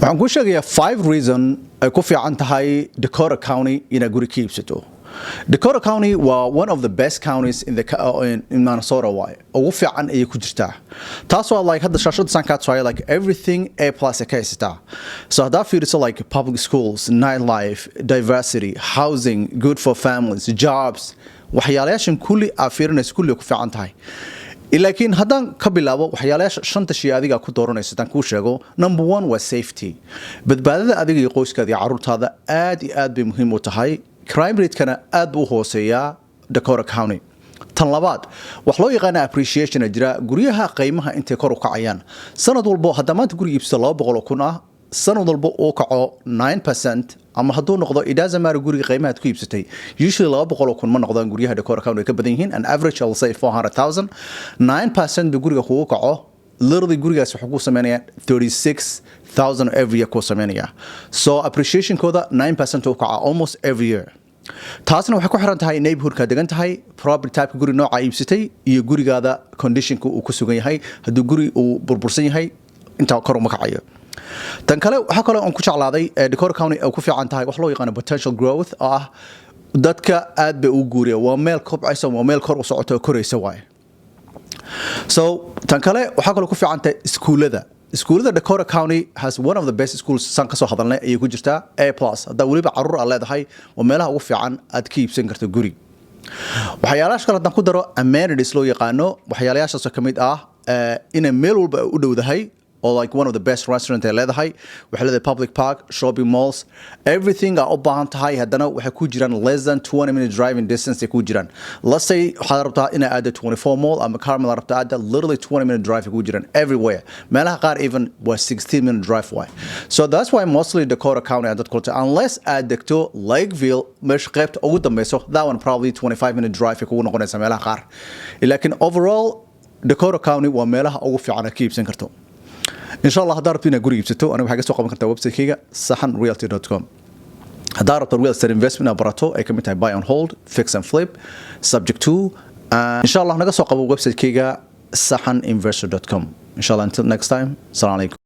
waxaan ku sheegayaa 5 reason ay ku fiican tahay Dakota County inaad guri ka iibsato. Dakota County waa one of the best counties in Minnesota waaye. Ugu fiican ayay ku jirtaa. Taas waa like hadda shaashada san ka try like everything A+ ka haystaa. So hadda fiiriso like public schools, nightlife, diversity, housing, good for families, jobs, waxyaalayaashan kulli aa fiirinayso kulli ku fiican tahay. laakiin haddaan ka bilaabo waxyaalaha shanta shay adiga ku dooranayso tan ku sheego number 1 waa safety badbaadada adiga iyo qoyskaada iyo carruurtaada aad iyo aad bay muhiim u tahay crime rate kana aad buu hooseeyaa Dakota County tan labaad wax loo yaqaan appreciation jira guryaha qiimaha intay kor u kacayaan sanad walba hadda maanta guri iibso 200,000 ah sanad walba oo kaco 9% ama hadduu noqdo it doesn't matter guriga qiimaha aad ku iibsatay usually 200,000 ma noqdaan guryaha Dakota County ka badan yihiin an average I'll say 400,000 9% bi guriga kugu kaco literally gurigaas wuxuu ku sameeyaa 36,000 every year ku sameeyaa so appreciation kooda 9% oo kaca almost every year taasna waxay ku xiran tahay neighborhood ka degan tahay property type guri nooca iibsatay iyo gurigaada condition uu ku sugan yahay hadduu guri uu burbursan yahay inta kor uma kacayo tan kale waxa kale oo ku jeclaaday Dakota County oo ku fiican tahay wax loo yaqaan potential growth dadka aad bay u guuriyay waa meel kobcaysa waa meel kor u socoto koraysa waay so tan kale waxa kale ku fiican tahay iskuulada Dakota County has one of the best schools san ka soo hadalnay ay ku jirtaa A+ hadda waliba carruur aan leedahay waa meelaha ugu fiican aad ka iibsan karto guri waxyaalaha kale haddaan ku daro amenities loo yaqaano waxyaalahaas ka mid in meel walba u dhowdahay or like one of the best restaurants ay leedahay waxa leedahay public park shopping malls everything are u baahan tahay haddana waxay ku jiraan less than 20-minute driving distance ay ku jiraan let's say waxaad rabtaa inaad aado 24 mall ama Carmel rabtaa aado literally 20-minute drive ku jiraan everywhere meelaha qaar even was 16-minute drive way so that's why mostly Dakota County and Dakota unless aad degto Lakeville meesha qaybta ugu dambayso that one probably 25-minute drive ku noqonaysa meelaha qaar laakiin overall Dakota County waa meelaha ugu fiican ka iibsan karto إن شاء الله هدارت بينا قريب ستو أنا بحاجة سوق مكتب ويب سايت كيجا sahanrealty.com هدارت real estate investment أبراتو أي كمية buy on hold fix and flip subject to إن شاء الله نقص سوق ويب سايت كيجا sahaninvestor.com إن شاء الله until next time السلام عليكم